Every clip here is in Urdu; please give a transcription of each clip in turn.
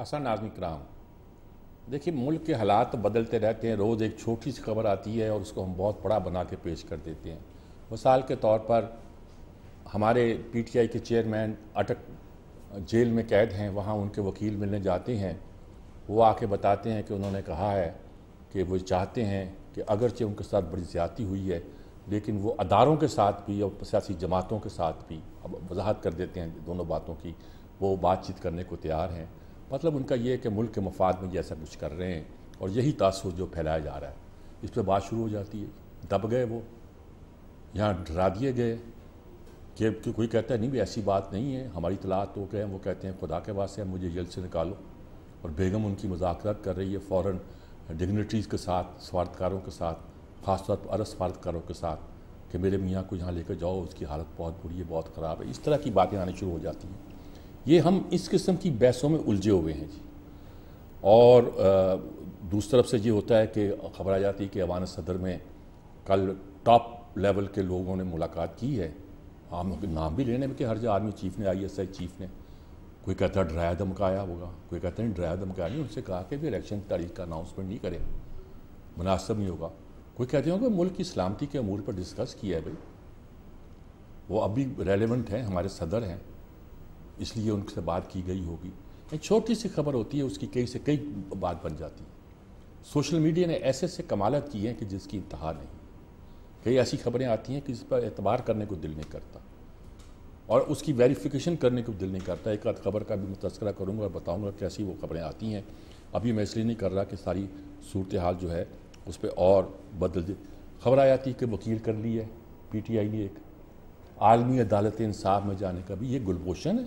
حسن ناظرین کرام، دیکھیے ملک کے حالات تو بدلتے رہتے ہیں. روز ایک چھوٹی سی خبر آتی ہے اور اس کو ہم بہت بڑا بنا کے پیش کر دیتے ہیں. مثال کے طور پر ہمارے پی ٹی آئی کے چیئرمین اٹک جیل میں قید ہیں، وہاں ان کے وکیل ملنے جاتے ہیں. وہ آ کے بتاتے ہیں کہ انہوں نے کہا ہے کہ وہ چاہتے ہیں کہ اگرچہ ان کے ساتھ بڑی زیادتی ہوئی ہے لیکن وہ اداروں کے ساتھ بھی اور سیاسی جماعتوں کے ساتھ بھی، اب وضاحت کر دیتے ہیں دونوں باتوں کی، وہ بات چیت کرنے کو تیار ہیں. مطلب ان کا یہ ہے کہ ملک کے مفاد میں جیسا کچھ کر رہے ہیں اور یہی تاثر جو پھیلایا جا رہا ہے. اس پہ بات شروع ہو جاتی ہے. دب گئے وہ، یہاں ڈرا دیے گئے کہ کوئی کہتا ہے نہیں بھی ایسی بات نہیں ہے، ہماری اطلاعات تو کہ وہ کہتے ہیں خدا کے واسطے مجھے جیل سے نکالو. اور بیگم ان کی مذاکرات کر رہی ہے فوراً ڈگنیٹریز کے ساتھ، سفارتکاروں کے ساتھ، خاص طور پر عرب سفارتکاروں کے ساتھ کہ میرے میاں کو یہاں لے کر جاؤ، اس کی حالت بہت بری ہے، بہت خراب ہے. اس طرح کی باتیں آنی شروع ہو جاتی ہیں. یہ ہم اس قسم کی بحثوں میں الجھے ہوئے ہیں جی. اور دوسری طرف سے یہ ہوتا ہے کہ خبر آ جاتی ہے کہ ایوان صدر میں کل ٹاپ لیول کے لوگوں نے ملاقات کی ہے. ہم نام بھی لینے میں کہ ہر جو آرمی چیف نے، آئی ایس آئی چیف نے، کوئی کہتا ہے ڈرایا دھمکایا ہوگا، کوئی کہتا ہے نہیں ڈرایا دھمکایا نہیں. ان سے کہا کہ بھی الیکشن کی تاریخ کا اناؤنسمنٹ نہیں کرے، مناسب نہیں ہوگا. کوئی کہتے ہیں کہ ملک کی سلامتی کے امور پر ڈسکس کیا ہے. بھائی وہ ابھی ریلیونٹ ہیں، ہمارے صدر ہیں، اس لیے ان سے بات کی گئی ہوگی. ایک چھوٹی سی خبر ہوتی ہے، اس کی کئی سے کئی بات بن جاتی ہے. سوشل میڈیا نے ایسے سے کمالات کی ہیں کہ جس کی انتہا نہیں. کئی ایسی خبریں آتی ہیں کہ اس پر اعتبار کرنے کو دل نہیں کرتا اور اس کی ویریفیکیشن کرنے کو دل نہیں کرتا. ایک آدھ خبر کا بھی میں تذکرہ کروں گا اور بتاؤں گا کیسی وہ خبریں آتی ہیں. ابھی میں اس لیے نہیں کر رہا کہ ساری صورتحال جو ہے اس پہ اور بدل دے. خبر آ جاتی کہ وکیل کر لی ہے پی ٹی آئی نے ایک عالمی عدالت انصاف میں جانے کا. بھی یہ گلبھوشن ہے.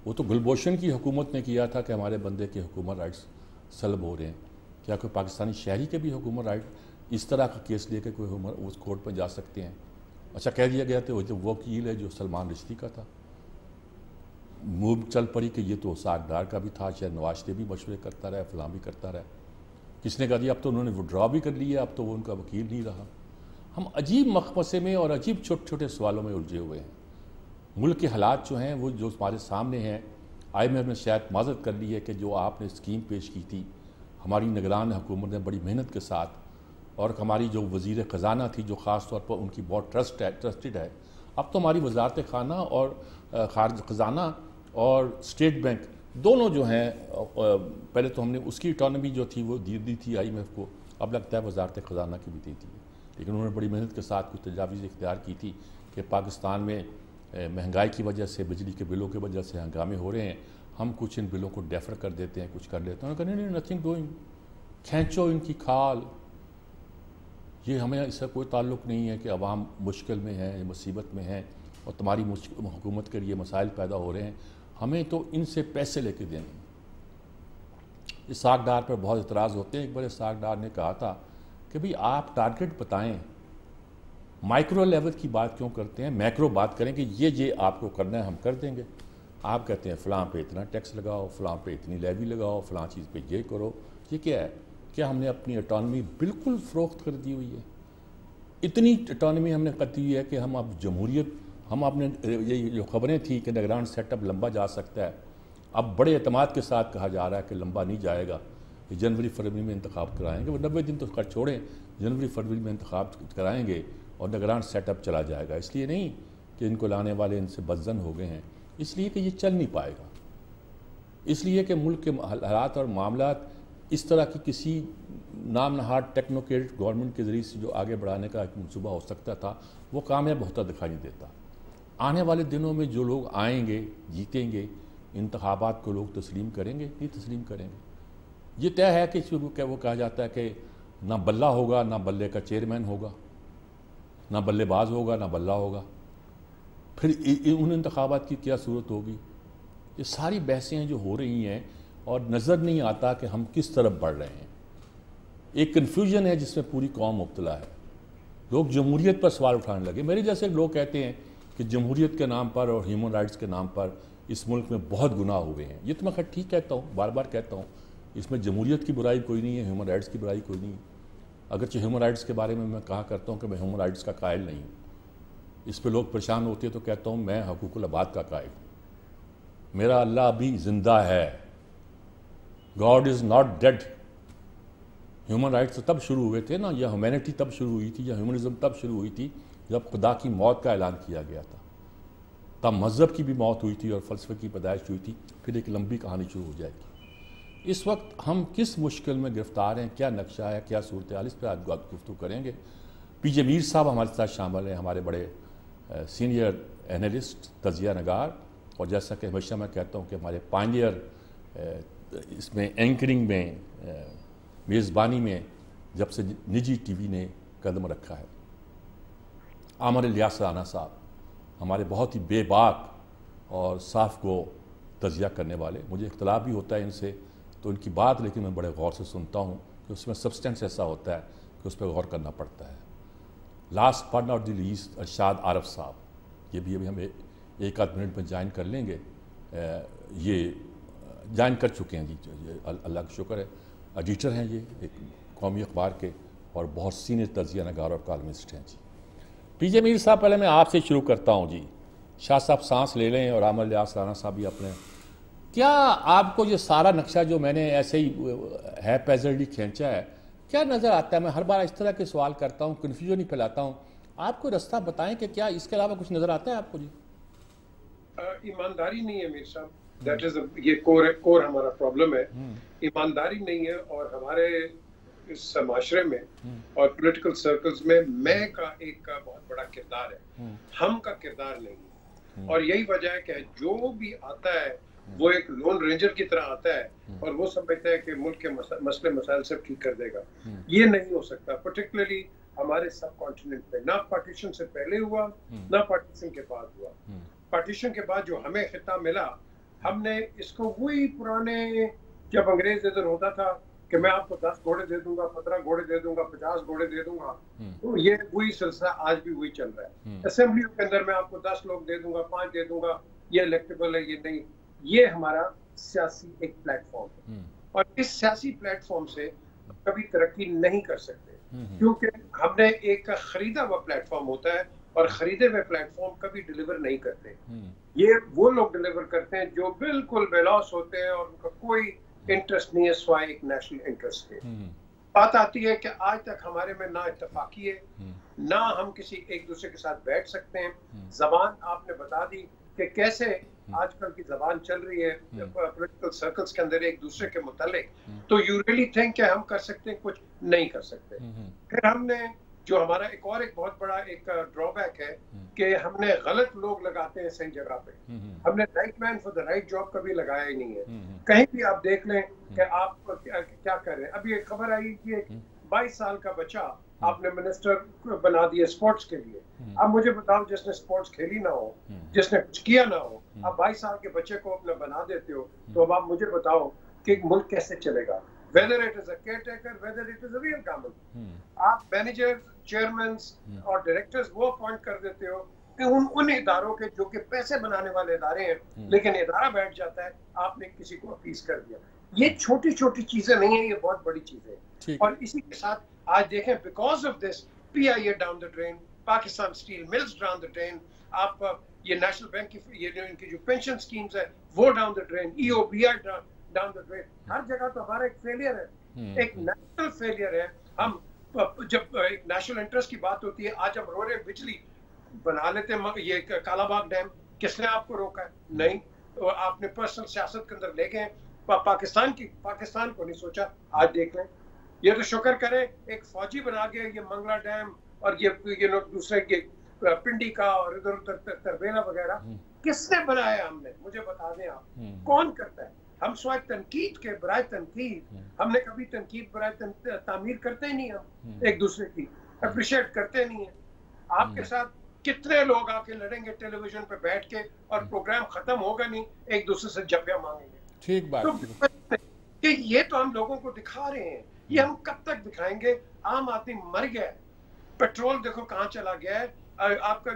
وہ تو گلبھوشن کی حکومت نے کیا تھا کہ ہمارے بندے کے حکومت رائٹس سلب ہو رہے ہیں. کیا کوئی پاکستانی شہری کے بھی حکومت رائٹ اس طرح کا کیس لے کے کوئی اس کورٹ میں جا سکتے ہیں؟ اچھا کہہ دیا گیا تھا وہ وکیل ہے جو سلمان رشدی کا تھا. موو چل پڑی کہ یہ تو ساگدار کا بھی تھا، شاید نواز شریف بھی مشورے کرتا رہا، فلاں بھی کرتا رہا. کس نے کہا دیا اب تو انہوں نے وڈرا بھی کر لیا، اب تو وہ ان کا وکیل نہیں رہا. ہم عجیب مخمصے میں اور عجیب چھوٹے چھوٹے سوالوں میں الجھے ہوئے ہیں. ملک کے حالات جو ہیں وہ جو ہمارے سامنے ہیں، آئی ایم ایف نے شاید معذرت کر لی ہے کہ جو آپ نے اسکیم پیش کی تھی ہماری نگران حکومت نے بڑی محنت کے ساتھ، اور ہماری جو وزیر خزانہ تھی جو خاص طور پر ان کی بہت ٹرسٹڈ ہے، اب تو ہماری وزارت خانہ اور خارج خزانہ اور اسٹیٹ بینک دونوں جو ہیں، پہلے تو ہم نے اس کی اٹانومی جو تھی وہ دی تھی آئی ایم ایف کو، اب لگتا ہے وزارت خزانہ کی بھی دی تھی. لیکن انہوں نے بڑی محنت کے ساتھ کچھ تجاویز اختیار کی تھی کہ پاکستان میں مہنگائی کی وجہ سے، بجلی کے بلوں کی وجہ سے ہنگامے ہو رہے ہیں، ہم کچھ ان بلوں کو ڈیفر کر دیتے ہیں، کچھ کر لیتے ہیں. نہیں نتھنگ ڈوئنگ، کھینچو ان کی کھال. یہ ہمیں اس سے کوئی تعلق نہیں ہے کہ عوام مشکل میں ہیں، مصیبت میں ہیں اور تمہاری حکومت کے لیے مسائل پیدا ہو رہے ہیں. ہمیں تو ان سے پیسے لے کے دینے. اس ساکھ ڈار پر بہت اعتراض ہوتے ہیں. ایک بڑے ساکھ ڈار نے کہا تھا کہ بھئی آپ ٹارگٹ بتائیں، مائکرو لیول کی بات کیوں کرتے ہیں، میکرو بات کریں کہ یہ آپ کو کرنا ہے ہم کر دیں گے. آپ کہتے ہیں فلاں پہ اتنا ٹیکس لگاؤ، فلاں پہ اتنی لیوی لگاؤ، فلاں چیز پہ یہ کرو. یہ کیا ہے؟ کیا ہم نے اپنی اٹانومی بالکل فروخت کر دی ہوئی ہے؟ اتنی اٹانومی ہم نے کر دی ہے کہ ہم اب جمہوریت، ہم اپنے یہ جو خبریں تھیں کہ نگران سیٹ اپ لمبا جا سکتا ہے، اب بڑے اعتماد کے ساتھ کہا جا رہا ہے کہ لمبا نہیں جائے گا، کہ جنوری فروری میں انتخاب کرائیں گے. وہ 90 دن تو کر چھوڑیں، جنوری فروری میں انتخاب کرائیں گے اور نگران سیٹ اپ چلا جائے گا. اس لیے نہیں کہ ان کو لانے والے ان سے بدظن ہو گئے ہیں، اس لیے کہ یہ چل نہیں پائے گا. اس لیے کہ ملک کے حالات اور معاملات اس طرح کی کسی نام نہاد ٹیکنوکریٹ گورنمنٹ کے ذریعے سے جو آگے بڑھانے کا ایک منصوبہ ہو سکتا تھا وہ کامیاب ہوتا دکھائی نہیں دیتا. آنے والے دنوں میں جو لوگ آئیں گے، جیتیں گے، انتخابات کو لوگ تسلیم کریں گے، نہیں تسلیم کریں گے. یہ طے ہے کہ وہ کہا جاتا ہے کہ نہ بلہ ہوگا، نہ بلے کا چیئرمین ہوگا، نہ بلے باز ہوگا، نہ بلہ ہوگا. پھر ان انتخابات کی کیا صورت ہوگی؟ یہ ساری بحثیں جو ہو رہی ہیں اور نظر نہیں آتا کہ ہم کس طرف بڑھ رہے ہیں. ایک کنفیوژن ہے جس میں پوری قوم مبتلا ہے. لوگ جمہوریت پر سوال اٹھانے لگے. میرے جیسے لوگ کہتے ہیں کہ جمہوریت کے نام پر اور ہیومن رائٹس کے نام پر اس ملک میں بہت گناہ ہوئے ہیں. یہ تو میں ٹھیک کہتا ہوں، بار بار کہتا ہوں، اس میں جمہوریت کی برائی کوئی نہیں ہے، ہیومن رائٹس کی برائی کوئی نہیں ہے. اگرچہ ہیومن رائٹس کے بارے میں کہا کرتا ہوں کہ میں ہیومن رائٹس کا قائل نہیں ہوں. اس پہ لوگ پریشان ہوتے ہیں تو کہتا ہوں میں حقوق العباد کا قائل ہوں. میرا اللہ ابھی زندہ ہے، God is not dead. Human rights تب شروع ہوئے تھے نا, یا ہیومینٹی تب شروع ہوئی تھی, یا ہیومنزم تب شروع ہوئی تھی جب خدا کی موت کا اعلان کیا گیا تھا. تب مذہب کی بھی موت ہوئی تھی اور فلسفے کی پیدائش ہوئی تھی. پھر ایک لمبی کہانی شروع ہو جائے گی. اس وقت ہم کس مشکل میں گرفتار ہیں, کیا نقشہ ہے, کیا صورتحال, اس پہ آج گفتگو کریں گے. پی جے میر صاحب ہمارے ساتھ شامل ہیں, ہمارے بڑے سینئر اینالسٹ, تجزیہ نگار, اور جیسا کہ ہمیشہ میں کہتا ہوں کہ ہمارے پائنیئر اس میں اینکرنگ میں, میزبانی میں جب سے نجی ٹی وی نے قدم رکھا ہے. عامر الیاس رانا صاحب ہمارے بہت ہی بے باک اور صاف کو تجزیہ کرنے والے. مجھے اختلاف بھی ہوتا ہے ان سے, تو ان کی بات لیکن میں بڑے غور سے سنتا ہوں کہ اس میں سبسٹنس ایسا ہوتا ہے کہ اس پہ غور کرنا پڑتا ہے. Last but not the least Irshad Arif sahab, یہ بھی ابھی ہم ایک آدھ منٹ میں جوائن کر لیں گے. یہ جوائن کر چکے ہیں جی, اللہ کا شکر ہے. ایڈیٹر ہیں یہ ایک قومی اخبار کے, اور بہت سینئر تجزیہ نگار اور کالمسٹ ہیں جی. پی جے میر صاحب, پہلے میں آپ سے شروع کرتا ہوں جی. شاہ صاحب سانس لے لیں, اور عامر الیاس رانا صاحب بھی اپنے. کیا آپ کو یہ سارا نقشہ جو میں نے ایسے ہی ہے پیزرلی کھینچا ہے, کیا نظر آتا ہے؟ میں ہر بار اس طرح کے سوال کرتا ہوں, کنفیوژن ہی پھیلاتا ہوں. آپ کو رستہ بتائیں کہ کیا اس کے علاوہ کچھ نظر آتا ہے آپ کو جی؟ ایمانداری نہیں ہے میر صاحب, دیٹ از یہ کور ہمارا پرابلم ہے. ایمانداری نہیں ہے, اور ہمارے اس معاشرے میں اور پولیٹیکل سرکلز میں میں کا ایک کا بہت بڑا کردار ہے, ہم کا کردار نہیں ہے. اور یہی وجہ ہے کہ جو بھی آتا ہے وہ ایک لون رینجر کی طرح آتا ہے, اور وہ سمجھتا ہے کہ ملک کے مسئلے مسائل سب ٹھیک کر دے گا. یہ نہیں ہو سکتا, پرٹیکولرلی ہمارے سب کانٹیننٹ پہ. نہ پارٹیشن سے پہلے ہوا, نہ پارٹیشن کے بعد ہوا. پارٹیشن کے بعد جو ہمیں خطہ ملا, ہم نے اس کو وہی پرانے, جب انگریز ادھر ہوتا تھا کہ میں آپ کو 10 گھوڑے دے دوں گا, 15 گھوڑے دے دوں گا, 50 گھوڑے دے دوں گا, تو یہ وہی سلسلہ آج بھی وہی چل رہا ہے. اسمبلیوں کے اندر میں آپ کو 10 لوگ دے دوں گا, 5 دے دوں گا, یہ الیکٹیبل ہے, یہ نہیں. یہ ہمارا سیاسی ایک پلیٹ فارم ہے, اور اس سیاسی پلیٹ فارم سے کبھی ترقی نہیں کر سکتے, کیونکہ ہم نے ایک خریدا ہوا پلیٹ فارم ہوتا ہے, اور خریدے ہوئے پلیٹ فارم کبھی ڈیلیور نہیں کرتے. یہ وہ لوگ ڈیلیور کرتے ہیں جو بالکل بے لوس ہوتے ہیں, اور ان کا کوئی انٹرسٹ نہیں ہے سوائے ایک نیشنل انٹرسٹ کے. بات آتی ہے کہ آج تک ہمارے میں نہ اتفاقی ہے, نہ ہم کسی ایک دوسرے کے ساتھ بیٹھ سکتے ہیں. زبان آپ نے بتا دی کہ کیسے آج کل کی زبان چل رہی ہے پولیٹیکل سرکلز کے اندر ایک دوسرے کے متعلق, تو یو ریلی تھنک کہ ہم کر سکتے ہیں, کچھ نہیں کر سکتے. پھر ہم نے جو ہمارا ایک اور ایک بہت بڑا ایک ڈرا بیک ہے کہ ہم نے غلط لوگ لگاتے ہیں صحیح جگہ پہ. ہم نے right man for the right job کبھی لگایا ہی نہیں ہے. کہیں بھی آپ دیکھ لیں کہ آپ کیا کر رہے ہیں. ابھی ایک خبر آئی کہ 22 سال کا بچہ آپ نے منسٹر بنا دیا اسپورٹس کے لیے. اب مجھے بتاؤ, جس نے اسپورٹس کھیلی نہ ہو, جس نے کچھ کیا نہ ہو, اب 22 سال کے بچے کو اپنا بنا دیتے ہو, تو اب آپ مجھے بتاؤ کہ ملک کیسے چلے گا. whether it is a caretaker, whether it is a real government. آپ مینیجر, چیئرمینس اور ڈائریکٹرز وہ اپوائنٹ کر دیتے ہو کہ ان اداروں کے جو کہ پیسے بنانے والے ادارے ہیں, لیکن ادارہ بیٹھ جاتا ہے, آپ نے کسی کو اپیز کر دیا. یہ چھوٹی چھوٹی چیزیں نہیں ہیں, یہ بہت بڑی چیزیں ہیں. اور اسی کے ساتھ آج دیکھیں, because of this P I A down the drain, Pakistan steel mills down the drain, آپ یہ نیشنل بینک کی یہ ان کی جو پینشن اسکیمز ہے وہ down the drain, E O B I down the drain. ہر جگہ تو ہمارا ایک فیلئر ہے, ایک نیشنل فیلئر ہے. ہم جب نیشنل انٹرسٹ کی بات ہوتی ہے, آج ہم رو رہے ہیں بجلی بنا لیتے ہیں, یہ کالا باغ ڈیم کس نے آپ کو روکا ہے؟ نہیں. آپ نے پرسنل سیاست کے اندر لے گئے, پاکستان کو نہیں سوچا. آج دیکھ لیں, یہ تو شکر کرے ایک فوجی بنا گئے یہ منگلا ڈیم اور یہ دوسرے پنڈی کا اور ادھر ادھر تربیلا وغیرہ. کس نے بنایا؟ ہم نے. مجھے بتا دیں آپ, کون کرتا ہے؟ ہم سوائے تنقید کے, برائے تنقید, ہم نے کبھی تنقید برائے تعمیر کرتے ہی نہیں. ہم ایک دوسرے کی اپریشیٹ کرتے نہیں ہیں. آپ کے ساتھ کتنے لوگ آ کے لڑیں گے ٹیلی ویژن پہ بیٹھ کے, اور پروگرام ختم ہوگا نہیں, ایک دوسرے سے جبیاں مانگیں گے. ٹھیک بات کہ یہ تو ہم لوگوں کو دکھا رہے ہیں, یہ ہم کب تک دکھائیں گے؟ عام آدمی مر گیا ہے, پیٹرول دیکھو کہاں چلا گیا ہے, آپ کا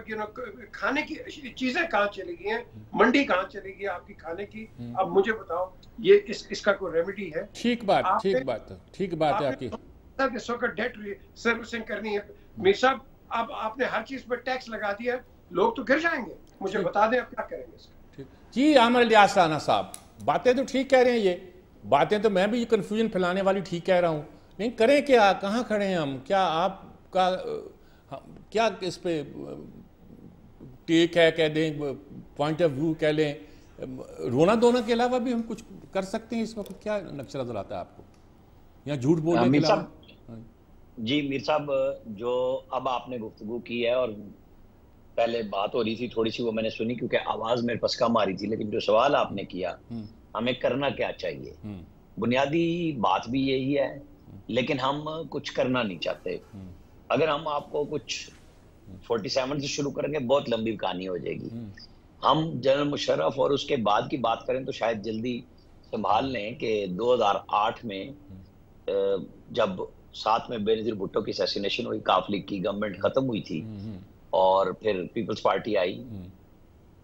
کھانے کی چیزیں کہاں چلی گئی ہیں, منڈی کہاں چلی گئی آپ کی کھانے کی. اب مجھے بتاؤ, یہ اس کا کوئی ریمیڈی ہے؟ ٹھیک بات ہے آپ کی. اس وقت ڈیٹ سروسنگ کرنی ہے. میر صاحب, اب آپ نے ہر چیز پہ ٹیکس لگا دیا, لوگ تو گر جائیں گے. مجھے بتا دیں آپ کیا کریں گے اس کا. جی عامر الیاس رانا صاحب, باتیں تو ٹھیک کہہ رہے ہیں یہ, باتیں تو میں بھی کنفیوژن پھیلانے والی ٹھیک کہہ رہا ہوں، لیکن کریں کیا، کہاں کھڑے ہیں ہم؟ کیا آپ کا کیا اس پہ ٹیک ہے کہہ دیں، پوائنٹ آف ویو کہہ لیں؟ رونا دھونا کے علاوہ بھی ہم کچھ کر سکتے ہیں اس وقت؟ کیا نقشہ نظر آتا ہے آپ کو، یا جھوٹ بولنے کے علاوہ؟ جی میر صاحب، جو اب آپ نے گفتگو کی ہے اور پہلے بات ہو رہی تھی تھوڑی سی، وہ میں نے سنی کیونکہ آواز میرے پاس کم آ رہی تھی، لیکن جو سوال آپ نے کیا ہمیں کرنا کیا چاہیے، بنیادی بات بھی یہی ہے، لیکن ہم کچھ کرنا نہیں چاہتے۔ اگر ہم آپ کو کچھ 47 سے شروع کریں گے بہت لمبی کہانی ہو جائے گی۔ ہم جنرل مشرف اور اس کے بعد کی بات کریں تو شاید جلدی سنبھال لیں کہ 2008 میں جب ساتھ میں بے نظیر بھٹو کی اسیسینیشن ہوئی، کاف لیگ کی گورنمنٹ ختم ہوئی تھی اور پھر پیپلز پارٹی آئی،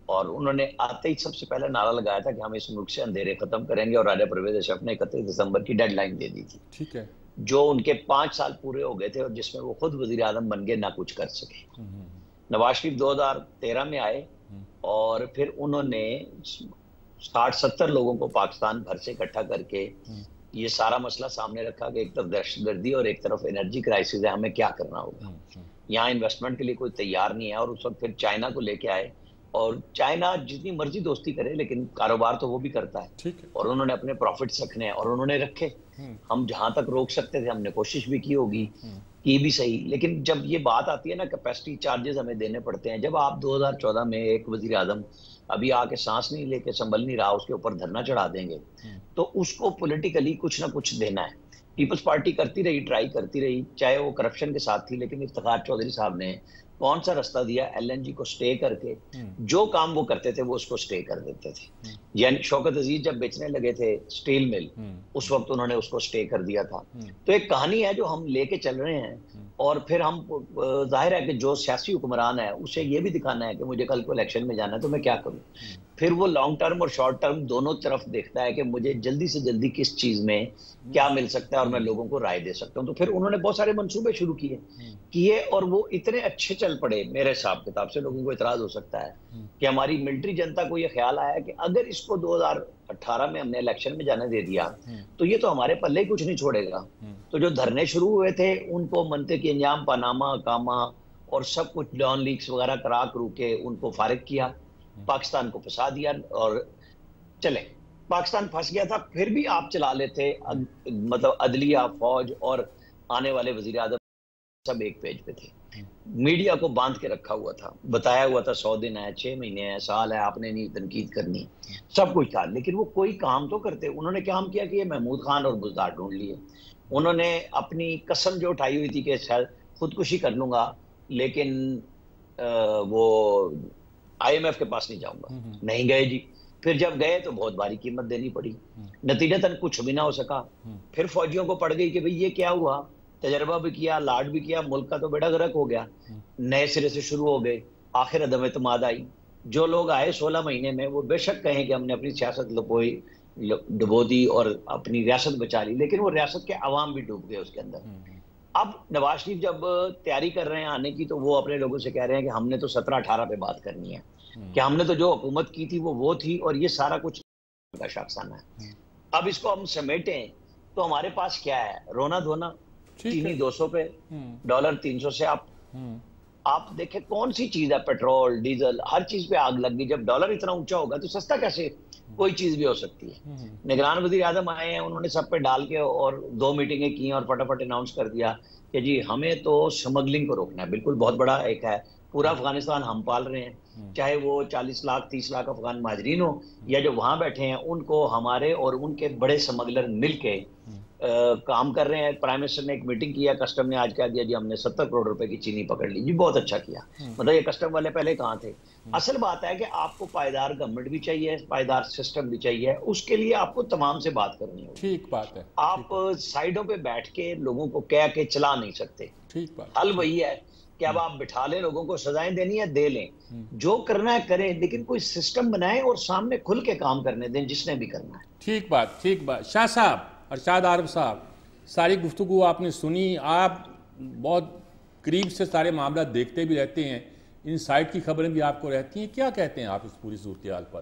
اور انہوں نے آتے ہی سب سے پہلے نعرہ لگایا تھا کہ ہم اس ملک سے اندھیرے ختم کریں گے، اور راجہ پرویز اشرف نے 31 دسمبر کی ڈیڈ لائن دے دی تھی، ٹھیک ہے، جو ان کے 5 سال پورے ہو گئے تھے اور جس میں وہ خود وزیر اعظم بن گئے، نہ کچھ کر سکے۔ نواز شریف 2013 میں آئے اور پھر انہوں نے 60-70 لوگوں کو پاکستان بھر سے اکٹھا کر کے یہ سارا مسئلہ سامنے رکھا کہ ایک طرف دہشت گردی اور ایک طرف انرجی کرائسس ہے، ہمیں کیا کرنا ہوگا، یہاں انویسٹمنٹ کے لیے کوئی تیار نہیں ہے، اور اس وقت پھر چائنا کو لے کے آئے، اور چائنا جتنی مرضی دوستی کرے لیکن کاروبار تو وہ بھی کرتا ہے، اور انہوں نے اپنے پروفٹس رکھنے ہیں اور انہوں نے رکھے۔ ہم جہاں تک روک سکتے تھے ہم نے کوشش بھی کی ہوگی، کی بھی صحیح، لیکن جب یہ بات آتی ہے نا کیپیسٹی چارجز ہمیں دینے پڑتے ہیں، جب آپ 2014 میں ایک وزیر اعظم ابھی آ کے سانس نہیں لے کے سنبھل نہیں رہا، اس کے اوپر دھرنا چڑھا دیں گے تو اس کو پولیٹیکلی کچھ نہ کچھ دینا ہے۔ پیپلز پارٹی کرتی رہی، ٹرائی کرتی رہی، چاہے وہ کرپشن کے ساتھ تھی، لیکن افتخار چودھری صاحب نے کون سا رستہ دیا، ایل این جی کو سٹے کر کے جو کام وہ کرتے تھے وہ اس کو سٹے کر دیتے تھے۔ یعنی شوکت عزیز جب بیچنے لگے تھے سٹیل مل، اس وقت انہوں نے اس کو سٹے کر دیا تھا۔ تو ایک کہانی ہے جو ہم لے کے چل رہے ہیں، اور پھر ہم ظاہر ہے کہ جو سیاسی حکمران ہے اسے یہ بھی دکھانا ہے کہ مجھے کل کو الیکشن میں جانا ہے تو میں کیا کروں، پھر وہ لانگ ٹرم اور شارٹ ٹرم دونوں طرف دیکھتا ہے کہ مجھے جلدی سے جلدی کس چیز میں کیا مل سکتا ہے اور میں لوگوں کو رائے دے سکتا ہوں۔ تو پھر انہوں نے بہت سارے منصوبے شروع کیے اور وہ اتنے اچھے چل پڑے، میرے حساب کتاب سے لوگوں کو اعتراض ہو سکتا ہے کہ ہماری ملٹری جنتا کو یہ خیال آیا کہ اگر اس کو 2018 میں ہم نے الیکشن میں جانے دے دیا تو یہ تو ہمارے پلے ہی کچھ نہیں چھوڑے گا۔ تو جو دھرنے شروع ہوئے تھے ان کو منطقی انجام، پاناما، کاما اور سب کچھ ڈان لیکس وغیرہ کرا کے ان کو فارغ کیا، پاکستان کو پھنسا دیا، اور چلے پاکستان پھنس گیا تھا، پھر بھی آپ چلا لیتے، مطلب عدلیہ، فوج اور آنے والے وزیر اعظم سب ایک پیج پہ تھے، میڈیا کو باندھ کے رکھا ہوا تھا، بتایا ہوا تھا 100 دن ہے، 6 مہینے ہے، سال ہے، آپ نے نہیں تنقید کرنی، سب کچھ تھا، لیکن وہ کوئی کام تو کرتے۔ انہوں نے کام کیا کہ یہ محمود خان اور بزدار ڈھونڈ لیے، انہوں نے اپنی قسم جو اٹھائی ہوئی تھی کہ خودکشی کر لوں گا لیکن وہ آئی ایم ایف کے پاس نہیں جاؤں گا، نہیں گئے جی، پھر جب گئے تو بہت باری قیمت دینی پڑی، نتیجتاً کچھ بھی نہ ہو سکا، پھر فوجیوں کو پڑ گئی کہ بھئی یہ کیا ہوا، تجربہ بھی کیا، لاڈ بھی کیا، ملک کا تو بیڑا غرق ہو گیا، نئے سرے سے شروع ہو گئے، آخر عدم اعتماد آئی، جو لوگ آئے 16 مہینے میں وہ بے شک کہیں کہ ہم نے اپنی سیاست ڈبو دی اور اپنی ریاست بچا لی، لیکن وہ ریاست کے عوام بھی ڈوب گئے اس کے اندر۔ اب نواز شریف جب تیاری کر رہے ہیں آنے کی تو وہ اپنے لوگوں سے کہہ رہے ہیں کہ ہم نے تو 17-18 پہ بات کرنی ہے، کہ ہم نے تو جو حکومت کی تھی وہ تھی، اور یہ سارا کچھ کا شاخسانہ ہے۔ اب اس کو ہم سمیٹیں تو ہمارے پاس کیا ہے، رونا دھونا، چینی 200 پہ، ڈالر 300 سے آپ دیکھیں کون سی چیز ہے، پیٹرول، ڈیزل، ہر چیز پہ آگ لگ گئی، جب ڈالر اتنا اونچا ہوگا تو سستا کیسے کوئی چیز بھی ہو سکتی ہے۔ نگران وزیر اعظم آئے ہیں، انہوں نے سب پہ ڈال کے اور 2 میٹنگیں کی اور فٹافٹ اناؤنس کر دیا کہ جی ہمیں تو سمگلنگ کو روکنا ہے، بالکل بہت بڑا ایک ہے، پورا افغانستان ہم پال رہے ہیں، چاہے وہ 40 لاکھ 30 لاکھ افغان مہاجرین ہو یا جو وہاں بیٹھے ہیں، ان کو ہمارے اور ان کے بڑے سمگلر مل کے کام کر رہے ہیں۔ پرائم منسٹر نے ایک میٹنگ کیا، کسٹم نے آج کہہ دیا جی ہم نے 70 کروڑ روپے کی چینی پکڑ لی، جی بہت اچھا کیا، مطلب یہ کسٹم والے پہلے کہاں تھے۔ اصل بات ہے کہ آپ کو پائیدار گورنمنٹ بھی چاہیے، پائیدار سسٹم بھی چاہیے، اس کے لیے آپ کو تمام سے بات کرنی ہوگی، ٹھیک بات ہے، آپ سائیڈوں پہ بیٹھ کے لوگوں کو کہہ کے چلا نہیں سکتے۔ ٹھیک بات، حل وہی ہے کہ اب آپ بٹھا لیں، لوگوں کو سزائیں دینی ہے دے لیں، جو کرنا ہے کریں، لیکن کوئی سسٹم بنائیں اور سامنے کھل کے کام کرنے دیں جس نے بھی کرنا ہے۔ ٹھیک بات، ٹھیک بات۔ شاہ صاحب، ارشاد عارف صاحب، ساری گفتگو آپ نے سنی، آپ بہت قریب سے سارے معاملات دیکھتے بھی رہتے ہیں، ان سائٹ کی خبریں بھی آپ کو رہتی ہیں، کیا کہتے ہیں آپ اس پوری صورتحال پر؟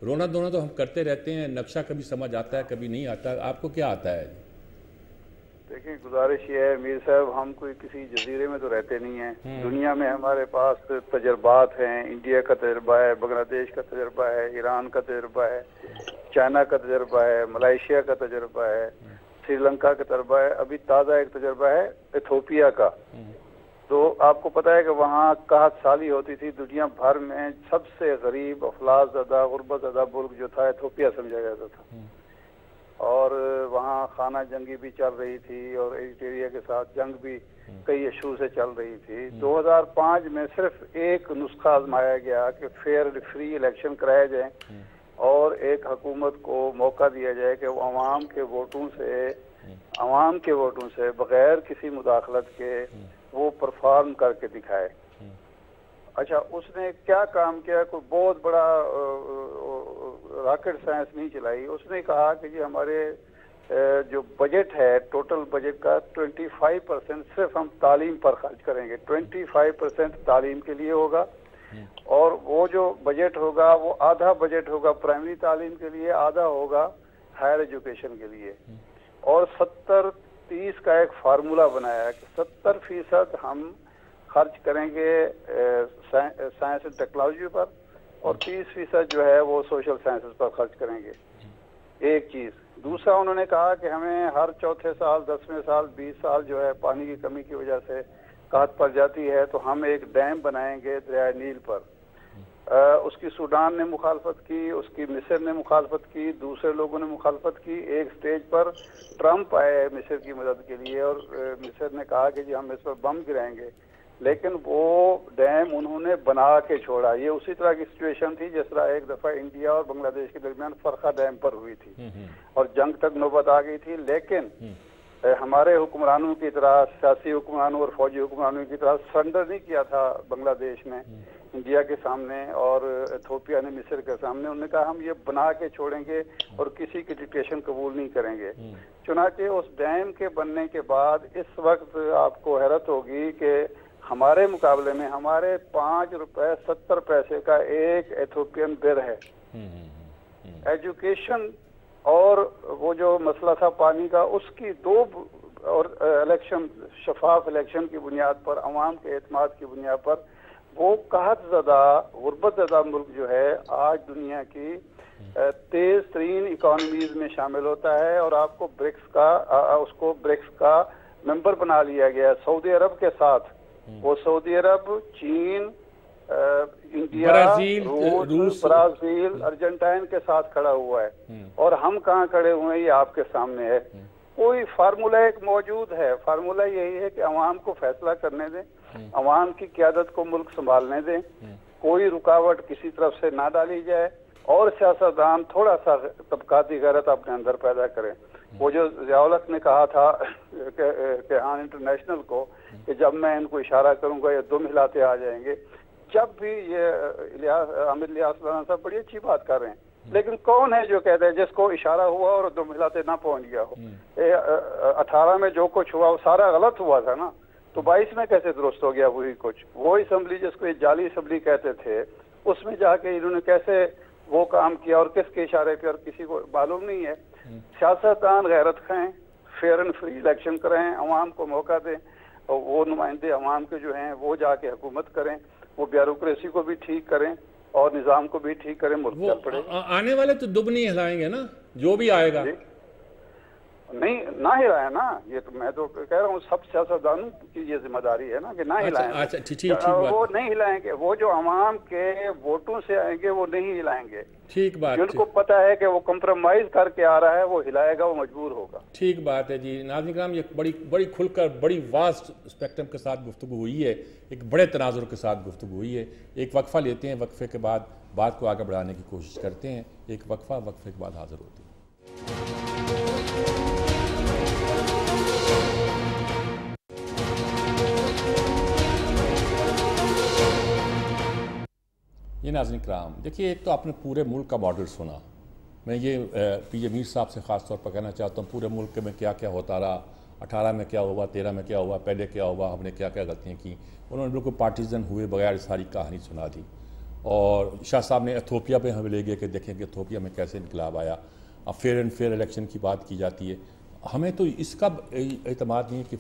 رونا دھونا تو ہم کرتے رہتے ہیں، نقشہ کبھی سمجھ آتا ہے کبھی نہیں آتا، آپ کو کیا آتا ہے؟ دیکھیں گزارش یہ ہے میر صاحب، ہم کوئی کسی جزیرے میں تو رہتے نہیں ہیں، دنیا میں ہمارے پاس تجربات ہیں، انڈیا کا تجربہ ہے، بنگلہ دیش کا تجربہ ہے، ایران کا تجربہ ہے، چائنا کا تجربہ ہے، ملائیشیا کا تجربہ ہے، سری لنکا کا تجربہ ہے، ابھی تازہ ایک تجربہ ہے ایتھوپیا کا۔ تو آپ کو پتہ ہے کہ وہاں قحط سالی ہوتی تھی، دنیا بھر میں سب سے غریب، افلاس زدہ، غربت زدہ ملک جو تھا ایتھوپیا سمجھا جاتا تھا، اور وہاں خانہ جنگی بھی چل رہی تھی اور ایریٹریا کے ساتھ جنگ بھی کئی ایشو سے چل رہی تھی۔ 2005 میں صرف ایک نسخہ آزمایا گیا کہ فیئر اینڈ فری الیکشن کرائے جائیں اور ایک حکومت کو موقع دیا جائے کہ وہ عوام کے ووٹوں سے بغیر کسی مداخلت کے وہ پرفارم کر کے دکھائے۔ اچھا، اس نے کیا کام کیا؟ کوئی بہت بڑا راکٹ سائنس نہیں چلائی۔ اس نے کہا کہ جی ہمارے جو بجٹ ہے ٹوٹل بجٹ کا 25% صرف ہم تعلیم پر خرچ کریں گے، 25% تعلیم کے لیے ہوگا، اور وہ جو بجٹ ہوگا وہ آدھا بجٹ ہوگا پرائمری تعلیم کے لیے، آدھا ہوگا ہائر ایجوکیشن کے لیے، اور 70-30 کا ایک فارمولا بنایا ہے کہ 70% ہم خرچ کریں گے سائنس اینڈ ٹیکنالوجی پر، اور 30% جو ہے وہ سوشل سائنسز پر خرچ کریں گے۔ ایک چیز۔ دوسرا انہوں نے کہا کہ ہمیں ہر چوتھے سال، 10ویں سال، 20 سال جو ہے پانی کی کمی کی وجہ سے قحط پڑ جاتی ہے، تو ہم ایک ڈیم بنائیں گے دریائے نیل پر۔ اس کی سوڈان نے مخالفت کی، اس کی مصر نے مخالفت کی، دوسرے لوگوں نے مخالفت کی۔ ایک سٹیج پر ٹرمپ آئے مصر کی مدد کے لیے، اور مصر نے کہا کہ جی ہم اس پر بم گرائیں گے، لیکن وہ ڈیم انہوں نے بنا کے چھوڑا۔ یہ اسی طرح کی سچویشن تھی جس طرح ایک دفعہ انڈیا اور بنگلہ دیش کے درمیان فرخا ڈیم پر ہوئی تھی، اور جنگ تک نوبت آ گئی تھی، لیکن ہمارے حکمرانوں کی طرح، سیاسی حکمرانوں اور فوجی حکمرانوں کی طرح سرنڈر نہیں کیا تھا بنگلہ دیش نے انڈیا کے سامنے اور ایتھوپیا نے مصر کے سامنے۔ انہوں نے کہا ہم یہ بنا کے چھوڑیں گے اور کسی کی ڈکٹیشن قبول نہیں کریں گے۔ چنانچہ اس ڈیم کے بننے کے بعد اس وقت آپ کو حیرت ہوگی کہ ہمارے مقابلے میں ہمارے 5 روپے 70 پیسے کا ایک ایتھوپین بر ہے۔ ایجوکیشن اور وہ جو مسئلہ تھا پانی کا، اس کی 2 اور الیکشن، شفاف الیکشن کی بنیاد پر، عوام کے اعتماد کی بنیاد پر، وہ قحط زدہ، غربت زدہ ملک جو ہے آج دنیا کی تیز ترین اکانومیز میں شامل ہوتا ہے، اور آپ کو برکس کا ممبر بنا لیا گیا سعودی عرب کے ساتھ۔ وہ سعودی عرب، چین، انڈیا، روس، برازیل، ارجنٹائن کے ساتھ کھڑا ہوا ہے، اور ہم کہاں کھڑے ہوئے ہیں یہ آپ کے سامنے ہے۔ کوئی فارمولہ ایک موجود ہے، فارمولہ یہی ہے کہ عوام کو فیصلہ کرنے دیں، عوام کی قیادت کو ملک سنبھالنے دیں، کوئی رکاوٹ کسی طرف سے نہ ڈالی جائے، اور سیاستدان تھوڑا سا طبقاتی غیرت اپنے اندر پیدا کریں۔ وہ جو ضیاء الحق نے کہا تھا کہ ہاں انٹرنیشنل کو کہ جب میں ان کو اشارہ کروں گا یہ دم ہلاتے آ جائیں گے، جب بھی یہ عامر الیاس لانا صاحب بڑی اچھی بات کر رہے ہیں، لیکن کون ہے جو کہتے ہیں جس کو اشارہ ہوا اور دم ہلاتے نہ پہنچ گیا ہو؟ 18 میں جو کچھ ہوا وہ سارا غلط ہوا تھا نا، تو 22 میں کیسے درست ہو گیا وہی کچھ؟ وہ اسمبلی جس کو جعلی اسمبلی کہتے تھے، اس میں جا کے انہوں نے کیسے وہ کام کیا اور کس کے اشارے پہ، اور کسی کو معلوم نہیں ہے۔ سیاستدان غیرت کھائیں، فیئر اینڈ فری الیکشن کریں، عوام کو موقع دیں، اور وہ نمائندے عوام کے جو ہیں وہ جا کے حکومت کریں، وہ بیوروکریسی کو بھی ٹھیک کریں اور نظام کو بھی ٹھیک کریں، ملک چل پڑے گا۔ آنے والے تو دب نہیں ہلائیں گے نا، جو بھی آئے گا نہیں نہ ہلائیں نا، یہ تو میں تو کہہ رہا ہوں سب سیاستدانوں کی یہ ذمہ داری ہے نا کہ نہ ہلائیں۔ وہ نہیں ہلائیں گے، وہ جو عوام کے ووٹوں سے آئیں گے وہ نہیں ہلائیں گے۔ ٹھیک بات، جن کو پتہ ہے کہ وہ کمپرومائز کر کے آ رہا ہے وہ ہلائے گا، وہ مجبور ہوگا۔ ٹھیک بات ہے جی۔ ناظرین کرام، یہ بڑی کھل کر بڑی واسٹ اسپیکٹرم کے ساتھ گفتگو ہوئی ہے، ایک بڑے تناظر کے ساتھ گفتگو ہوئی ہے۔ ایک وقفہ لیتے ہیں، وقفے کے بعد بات کو آگے بڑھانے کی کوشش کرتے ہیں۔ ایک وقفے کے بعد حاضر ہوتے ہیں۔ یہ ناظرین کرام دیکھیے، ایک تو آپ نے پورے ملک کا ماڈل سنا، میں یہ پی جے میر صاحب سے خاص طور پر کہنا چاہتا ہوں، پورے ملک میں کیا کیا ہوتا رہا، 18 میں کیا ہوا، 13 میں کیا ہوا، پہلے کیا ہوا، ہم نے کیا کیا غلطیاں کی، انہوں نے بالکل پارٹیزن ہوئے بغیر ساری کہانی سنا دی۔ اور شاہ صاحب نے ایتھوپیا پہ ہمیں لے گئے کہ دیکھیں کہ ایتھوپیا میں کیسے انقلاب آیا. اب فیئر اینڈ فیئر الیکشن کی بات کی جاتی ہے. ہمیں تو اس کا اعتماد نہیں ہے کہ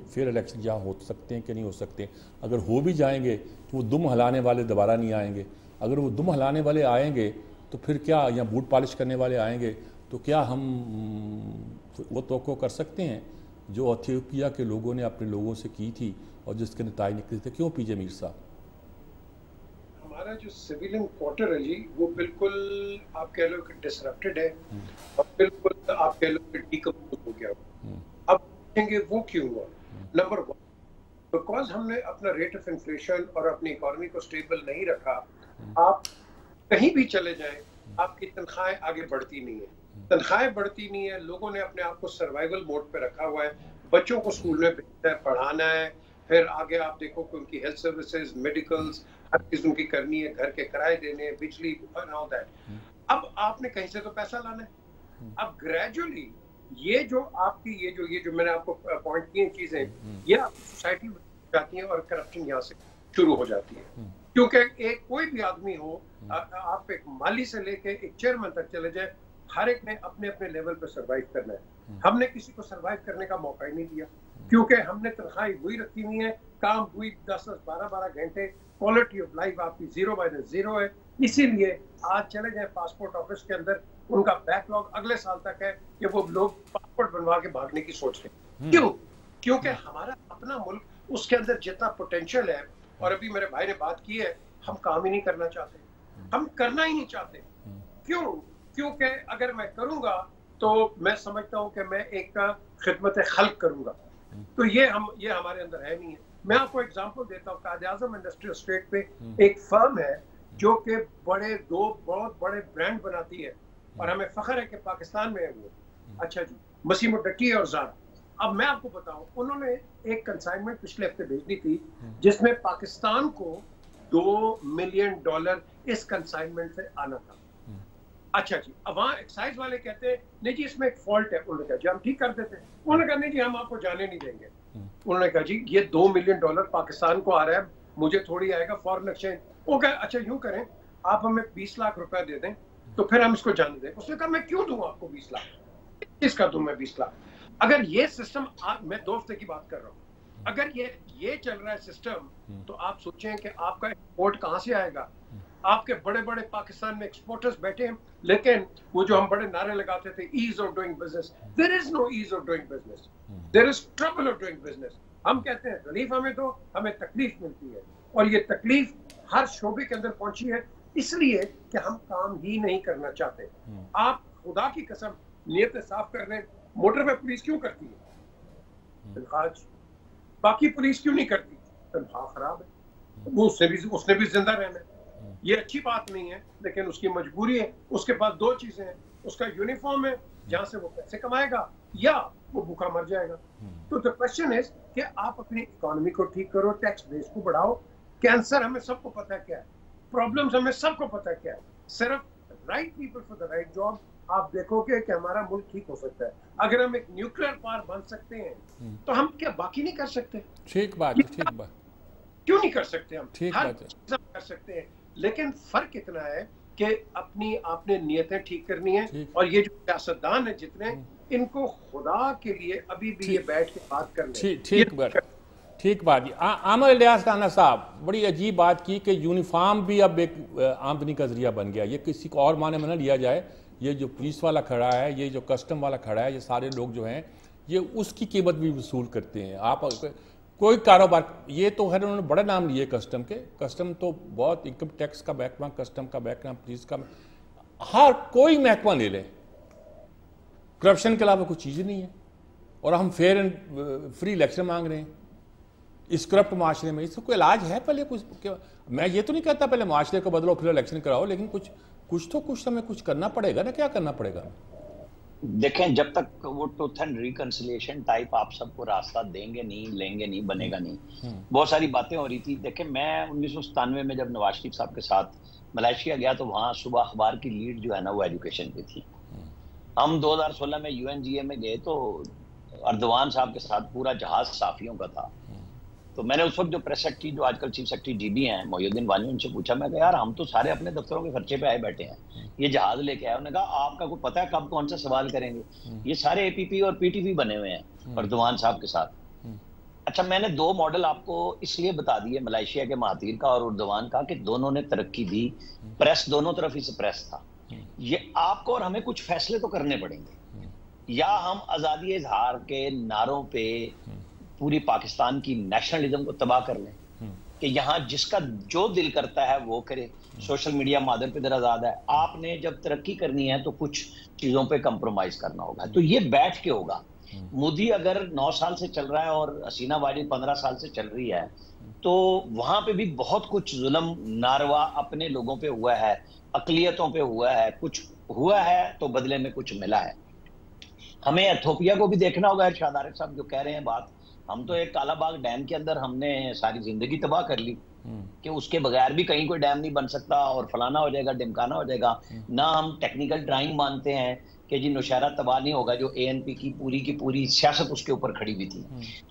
فیئر الیکشن یہاں ہو سکتے ہیں کہ نہیں ہو سکتے. اگر ہو بھی جائیں گے تو وہ دم ہلانے والے دوبارہ نہیں آئیں گے. اگر وہ دم ہلانے والے آئیں گے تو پھر کیا, یا بوٹ پالش کرنے والے آئیں گے تو کیا ہم وہ توقع کر سکتے ہیں جو ایتھوپیا کے لوگوں نے اپنے لوگوں سے کی تھی اور جس کے نتائج نکلے تھے؟ کیوں پی جے میر صاحب؟ ہمارا جو سویلین کوارٹر ہے جی وہ بالکل آپ کہہ لو کہ ڈسرپٹڈ ہے اور بالکل آپ کہہ لو کہ ڈیکمپوز ہو گیا. اب دیکھیں گے وہ کیوں ہوا. نمبر 1 بیکاز ہم نے اپنا ریٹ آف انفلیشن اور اپنی اکانومی کو سٹیبل نہیں رکھا. آپ کہیں بھی چلے جائیں آپ کی تنخواہیں آگے بڑھتی نہیں ہیں. تنخواہیں بڑھتی نہیں ہیں, لوگوں نے اپنے آپ کو سروائیول موڈ پہ رکھا ہوا ہے. بچوں کو اسکول میں بھیجنا ہے, پڑھانا ہے, پھر آگے آپ دیکھو کہ ان کی ہیلتھ سروسز, میڈیکلز, ہر چیز ان کی کرنی ہے, گھر کے کرائے دینے, بجلی, آل دیٹ. اب آپ نے کہیں سے تو پیسہ لانا ہے. اب گریجولی یہ جو آپ کی یہ جو میں نے آپ کو پوائنٹ کی چیزیں یہ آپ کی سوسائٹی میں جاتی ہیں اور کرپشن یہاں سے شروع ہو جاتی ہے. کیونکہ ایک کوئی بھی آدمی ہو, آپ ایک مالی سے لے کے ایک چیئرمین تک چلے جائے, ہر ایک نے اپنے اپنے لیول پہ سروائیو کرنا ہے. ہم نے کسی کو سروائیو کرنے کا موقع ہی نہیں دیا کیونکہ ہم نے تنخواہیں وہی رکھی ہوئی ہیں, کام ہوئی 10-12 گھنٹے, کوالٹی آف لائف آپ کی 0/0 ہے. اسی لیے آج چلے جائیں پاسپورٹ آفس کے اندر, ان کا بیک لاگ اگلے سال تک ہے کہ وہ لوگ پاسپورٹ بنوا کے بھاگنے کی سوچ رہے ہیں. کیوں؟ کیونکہ ہمارا اپنا ملک, اس کے اندر جتنا پوٹینشیل ہے, اور ابھی میرے بھائی نے بات کی ہے, ہم کام ہی نہیں کرنا چاہتے, ہم کرنا ہی نہیں چاہتے. کیوں؟ کیونکہ اگر میں کروں گا تو میں سمجھتا ہوں کہ میں ایک خدمت خلق کروں گا, تو یہ ہمارے اندر ہے نہیں ہے. میں آپ کو ایگزامپل دیتا ہوں. قائد اعظم انڈسٹریل اسٹیٹ پہ ایک فرم ہے جو کہ بہت بڑے برانڈ بناتی ہے اور ہمیں فخر ہے کہ پاکستان میں ہے وہ. اچھا جی, مسیمو ڈٹی اور زارا. اب میں آپ کو بتاؤں, انہوں نے ایک کنسائنمنٹ پچھلے ہفتے بھیجی تھی جس میں پاکستان کو $2 ملین اس کنسائنمنٹ سے آنا تھا. اچھا جی, اب وہاں ایکسائز والے کہتے ہیں نہیں جی اس میں ایک فالٹ ہے. انہوں نے کہا جی ہم ٹھیک کر دیتے ہیں. انہوں نے کہا نہیں جی ہم آپ کو جانے نہیں دیں گے. انہوں نے کہا جی یہ $2 ملین پاکستان کو آ رہا ہے, مجھے تھوڑی آئے گا فارن ایکسچینج. وہ کہا اچھا یوں کریں, آپ ہمیں 20 لاکھ روپے دے دیں تو پھر ہم اس کو جانے دیں. اس نے کہا میں کیوں دوں آپ کو 20 لاکھ, کس کا دوں میں 20 لاکھ؟ اگر یہ سسٹم, میں 2 ہفتے کی بات کر رہا ہوں, اگر یہ چل رہا ہے سسٹم تو آپ سوچیں کہ آپ کا ایکسپورٹ کہاں سے آئے گا. آپ کے بڑے بڑے پاکستان میں ایکسپورٹرز بیٹھے ہیں, لیکن وہ جو ہم بڑے نعرے لگاتے تھے ease of doing business, there is no ease of doing business, there is trouble of doing business. ہم کہتے ہیں ریلیف ہمیں دو, ہمیں تکلیف ملتی ہے, اور یہ تکلیف ہر شعبے کے اندر پہنچی ہے اس لیے کہ ہم کام ہی نہیں کرنا چاہتے. آپ خدا کی قسم نیتیں صاف کر لیں, موٹر پہ پولیس کیوں کرتی ہے تنخواہ, باقی پولیس کیوں نہیں کرتی؟ تنخواہ خراب ہے, وہ اس نے بھی زندہ رہنا ہے. یہ اچھی بات نہیں ہے لیکن اس کی مجبوری ہے. اس کے پاس 2 چیزیں ہیں, اس کا یونیفارم ہے جہاں سے وہ پیسے کمائے گا, یا وہ بھوکا مر جائے گا. تو the question is کہ آپ اپنی اکانومی کو ٹھیک کرو, ٹیکس بیس کو بڑھاؤ. کینسر ہمیں سب کو پتا ہے کیا ہے, پرابلمز ہمیں سب کو پتا ہے کیا ہے, صرف right people for the right job. آپ دیکھو گے کہ ہمارا ملک ٹھیک ہو سکتا ہے. اگر ہم ایک نیوکلیر پاور بن سکتے ہیں تو ہم کیا باقی نہیں کر سکتے؟ ٹھیک بات, کیوں نہیں کر سکتے؟ ہم ہر چیز کر سکتے ہیں, لیکن فرق اتنا ہے کہ آپ نے نیتیں ٹھیک کرنی ہیں. اور یہ جو سیاستدان ہیں جتنے, ان کو خدا کے لیے ابھی بھی یہ بیٹھ کے بات کرنے. ٹھیک بات. عامر الیاس رانا صاحب بڑی عجیب بات کی کہ یونیفارم بھی اب ایک آمدنی کا ذریعہ بن گیا. یہ کسی کو اور معنی میں نہ لیا جائے. یہ جو پولیس والا کھڑا ہے, یہ جو کسٹم والا کھڑا ہے, یہ سارے لوگ جو ہیں یہ اس کی قیمت بھی وصول کرتے ہیں. آپ کوئی کاروبار, یہ تو ہے انہوں نے بڑے نام لیے کسٹم کے. کسٹم تو بہت, انکم ٹیکس کا محکمہ, کسٹم کا محکمہ, پولیس کا, ہر کوئی محکمہ لے لیں, کرپشن کے علاوہ کوئی چیز نہیں ہے. اور ہم فیئر اینڈ فری الیکشن مانگ رہے ہیں اس کرپٹ معاشرے میں. اس کا کوئی علاج ہے؟ پہلے کچھ, میں یہ تو نہیں کہتا پہلے معاشرے کو بدلو پھر الیکشن کراؤ, لیکن کچھ ہمیں کچھ کرنا پڑے گا نا. کیا کرنا پڑے گا؟ دیکھیں جب تک وہ ٹروتھ اینڈ ریکنسیلیشن ٹائپ آپ سب کو راستہ دیں گے نہیں, لیں گے نہیں, بنے گا نہیں. بہت ساری باتیں ہو رہی تھی. دیکھیں میں 1997 میں جب نواز شریف صاحب کے ساتھ ملائیشیا گیا تو وہاں صبح اخبار کی لیڈ جو ہے نا وہ ایجوکیشن پہ تھی. ہم 2016 میں UNGA میں گئے تو اردوان صاحب کے ساتھ پورا جہاز صحافیوں کا تھا. تو میں نے اس وقت جو پریس سیکرٹری جو آج کل چیف سیکرٹری جی بی ہیں محی الدین وانی، ان سے پوچھا، میں کہا یار ہم تو سارے اپنے دفتروں کے خرچے پہ آئے بیٹھے ہیں، یہ جہاز لے کے آئے، انہوں نے کہا آپ کا کوئی پتہ ہے کب کون سا سوال کریں گے؟ یہ سارے اے پی پی اور پی ٹی پی بنے ہوئے ہیں اردوان صاحب کے ساتھ۔ اچھا میں نے 2 ماڈل آپ کو اس لیے بتا دیے، ملائیشیا کے مہاتیر کا اور اردوان کا، کہ دونوں نے ترقی دی، پریس دونوں طرف ہی سے پریس تھا۔ یہ آپ کو اور ہمیں کچھ فیصلے تو کرنے پڑیں گے، یا ہم آزادی اظہار کے نعروں پہ پوری پاکستان کی نیشنلزم کو تباہ کر لیں کہ یہاں جس کا جو دل کرتا ہے وہ کرے، سوشل میڈیا مادر پہ در آزاد ہے۔ آپ نے جب ترقی کرنی ہے تو کچھ چیزوں پہ کمپرومائز کرنا ہوگا، تو یہ بیٹھ کے ہوگا۔ مودی اگر 9 سال سے چل رہا ہے اور حسینہ واجد 15 سال سے چل رہی ہے، تو وہاں پہ بھی بہت کچھ ظلم ناروا اپنے لوگوں پہ ہوا ہے، اقلیتوں پہ ہوا ہے، کچھ ہوا ہے تو بدلے میں کچھ ملا ہے۔ ہمیں ایتھوپیا کو بھی دیکھنا ہوگا، ارشاد عارف صاحب جو کہہ رہے ہیں بات، ہم تو ایک کالا باغ ڈیم کے اندر ہم نے ساری زندگی تباہ کر لی کہ اس کے بغیر بھی کہیں کوئی ڈیم نہیں بن سکتا اور فلانا ہو جائے گا ڈمکانا ہو جائے گا۔ نہ ہم ٹیکنیکل ڈرائنگ مانتے ہیں کہ جی نوشہرہ تباہ نہیں ہوگا، جو اے این پی کی پوری سیاست اس کے اوپر کھڑی ہوئی تھی،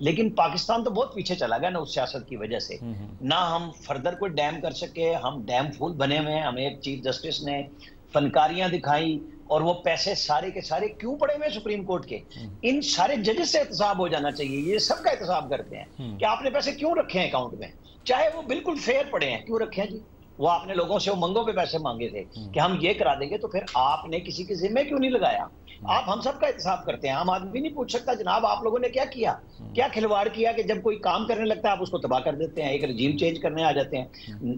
لیکن پاکستان تو بہت پیچھے چلا گیا نا اس سیاست کی وجہ سے، نہ ہم فردر کوئی ڈیم کر سکے، ہم ڈیم فول بنے ہوئے ہیں۔ ہمیں ایک چیف جسٹس نے فنکاریاں دکھائیں اور وہ پیسے سارے کے سارے کیوں پڑے ہوئے سپریم کورٹ کے؟ ان سارے ججز سے احتساب ہو جانا چاہیے، یہ سب کا احتساب کرتے ہیں کہ آپ نے پیسے کیوں رکھے ہیں اکاؤنٹ میں، چاہے وہ بالکل فیئر پڑے ہیں، کیوں رکھے ہیں جی؟ وہ آپ نے لوگوں سے امنگوں پہ پیسے مانگے تھے کہ ہم یہ کرا دیں گے، تو پھر آپ نے کسی کے ذمہ کیوں نہیں لگایا؟ آپ ہم سب کا احتساب کرتے ہیں۔ عام آدمی نہیں پوچھ سکتا جناب آپ لوگوں نے کیا کیا، کیا کھلواڑ کیا کہ جب کوئی کام کرنے لگتا ہے آپ اس کو تباہ کر دیتے ہیں، ایک رجیم چینج کرنے آ جاتے ہیں۔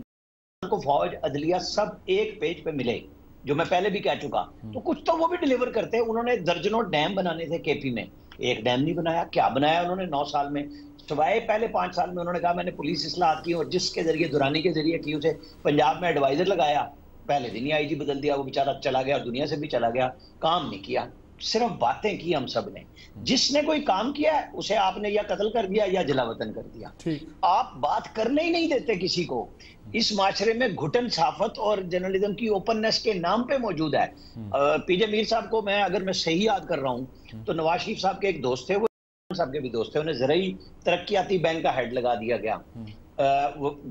کو فوج عدلیہ سب ایک پیج پہ ملے، جو میں پہلے بھی کہہ چکا، تو کچھ تو وہ بھی ڈیلیور کرتے ہیں۔ انہوں نے درجنوں ڈیم بنانے تھے کے پی میں، ایک ڈیم نہیں بنایا۔ کیا بنایا انہوں نے 9 سال میں؟ سوائے پہلے 5 سال میں انہوں نے کہا میں نے پولیس اصلاحات کی، اور جس کے ذریعے دورانی کے ذریعے کی، اسے پنجاب میں ایڈوائزر لگایا، پہلے دن ہی آئی جی بدل دیا، وہ بیچارہ چلا گیا، دنیا سے بھی چلا گیا، کام نہیں کیا، صرف باتیں کی ہم سب نے۔ جس نے کوئی کام کیا ہے اسے آپ نے یا قتل کر دیا یا جلا وطن کر دیا۔ آپ بات کرنے ہی نہیں دیتے کسی کو۔ اس معاشرے میں گھٹن صحافت اور جرنلزم کی اوپننس کے نام پہ موجود ہے۔ پی جے میر صاحب کو میں اگر میں صحیح یاد کر رہا ہوں تو نواز شریف صاحب کے ایک دوست تھے، وہ صاحب کے بھی دوست تھے، انہیں زرعی ترقیاتی بینک کا ہیڈ لگا دیا گیا۔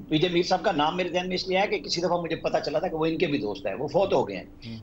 پی جے میر صاحب کا نام میرے ذہن میں اس لیے ہے کہ کسی دفعہ مجھے پتا چلا تھا کہ وہ ان کے بھی دوست ہیں، وہ فوت ہو گئے ہیں۔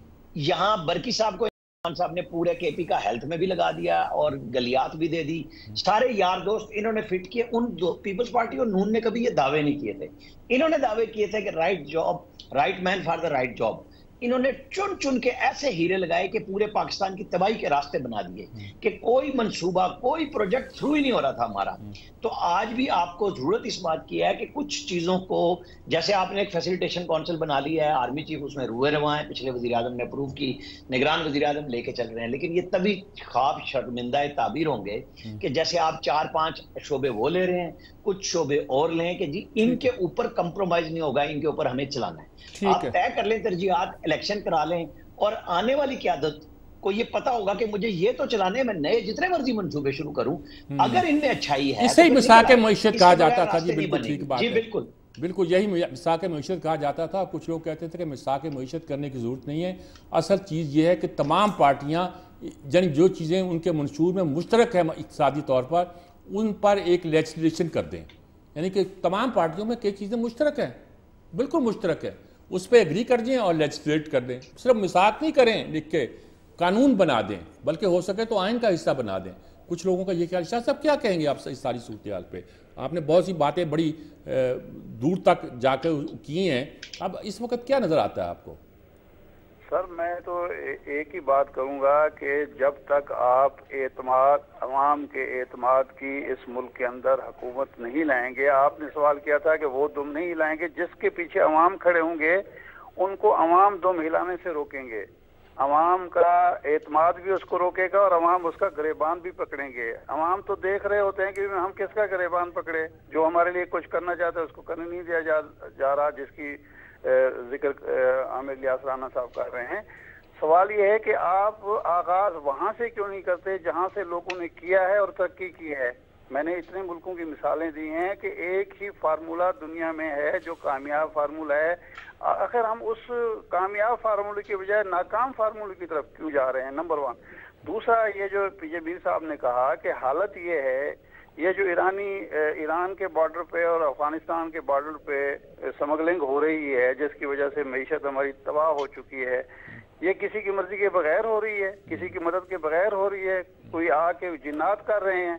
یہاں برکی صاحب کو صاحب نے پورے کے پی کا ہیلتھ میں بھی لگا دیا اور گلیات بھی دے دی، سارے یار دوست انہوں نے فٹ کیے۔ ان پیپلز پارٹی اور نون نے کبھی یہ دعوے نہیں کیے تھے، انہوں نے دعوے کیے تھے کہ right job, right man for the right job. انہوں نے چن چن کے ایسے ہیرے لگائے کہ پورے پاکستان کی تباہی کے راستے بنا دیے، کہ کوئی منصوبہ کوئی پروجیکٹ تھرو ہی نہیں ہو رہا تھا ہمارا۔ تو آج بھی آپ کو ضرورت اس بات کی ہے کہ کچھ چیزوں کو، جیسے آپ نے ایک فیسیلیٹیشن کونسل بنا لی ہے، آرمی چیف اس میں روئے رواں ہیں، پچھلے وزیر اعظم نے اپروو کی، نگران وزیر اعظم لے کے چل رہے ہیں، لیکن یہ تبھی خواب شرمندہ تعبیر ہوں گے کہ جیسے آپ 4-5 شعبے وہ لے رہے ہیں، کچھ شعبے اور لیں کہ جی ان کے اوپر کمپرومائز نہیں ہوگا، ان کے اوپر ہمیں چلانا ہے۔ آپ طے کر لیں ترجیحات، الیکشن کرا لیں، اور آنے والی قیادت کو یہ پتا ہوگا کہ مجھے یہ تو چلانے میں نئے جتنے مرضی منصوبے شروع کروں، اگر ان میں اچھائی ہے۔ اسے ہی مساق معیشت کہا جاتا تھا جی، بالکل ٹھیک بات ہے، بالکل بالکل یہی مساق معیشت کہا جاتا تھا۔ کچھ لوگ کہتے تھے کہ مساق معیشت کرنے کی ضرورت نہیں ہے، اصل چیز یہ ہے کہ تمام پارٹیاں یعنی جو چیزیں ان کے منشور میں مشترک ہیں اقتصادی طور پر، ان پر ایک لیجسلیشن کر دیں، یعنی کہ تمام پارٹیوں میں کئی چیزیں مشترک ہیں، بالکل مشترک ہے، اس پہ ایگری کر دیں اور لیجسلیٹ کر دیں۔ صرف مساق نہیں کریں لکھ کے، قانون بنا دیں، بلکہ ہو سکے تو آئین کا حصہ بنا دیں۔ کچھ لوگوں کا یہ خیال، شاہ صاحب کیا کہیں گے آپ اس ساری صورتحال پہ؟ آپ نے بہت سی باتیں بڑی دور تک جا کے کی ہیں، اب اس وقت کیا نظر آتا ہے آپ کو؟ سر میں تو ایک ہی بات کہوں گا کہ جب تک آپ اعتماد، عوام کے اعتماد کی اس ملک کے اندر حکومت نہیں لائیں گے، آپ نے سوال کیا تھا کہ وہ دم نہیں لائیں گے، جس کے پیچھے عوام کھڑے ہوں گے ان کو عوام دم ہلانے سے روکیں گے، عوام کا اعتماد بھی اس کو روکے گا اور عوام اس کا گریبان بھی پکڑیں گے۔ عوام تو دیکھ رہے ہوتے ہیں کہ ہم کس کا گریبان پکڑے، جو ہمارے لیے کچھ کرنا چاہتا ہے اس کو کرنے نہیں دیا جا رہا، جس کی ذکر عامر الیاس رانا صاحب کر رہے ہیں۔ سوال یہ ہے کہ آپ آغاز وہاں سے کیوں نہیں کرتے جہاں سے لوگوں نے کیا ہے اور ترقی کی ہے۔ میں نے اتنے ملکوں کی مثالیں دی ہیں کہ ایک ہی فارمولہ دنیا میں ہے جو کامیاب فارمولہ ہے، آخر ہم اس کامیاب فارمولے کے بجائے ناکام فارمولے کی طرف کیوں جا رہے ہیں؟ نمبر 1۔ دوسرا، یہ جو پی جے میر صاحب نے کہا کہ حالت یہ ہے یہ جو ایران کے بارڈر پہ اور افغانستان کے بارڈر پہ سمگلنگ ہو رہی ہے، جس کی وجہ سے معیشت ہماری تباہ ہو چکی ہے، یہ کسی کی مرضی کے بغیر ہو رہی ہے، کسی کی مدد کے بغیر ہو رہی ہے، کوئی آ کے جنات کر رہے ہیں۔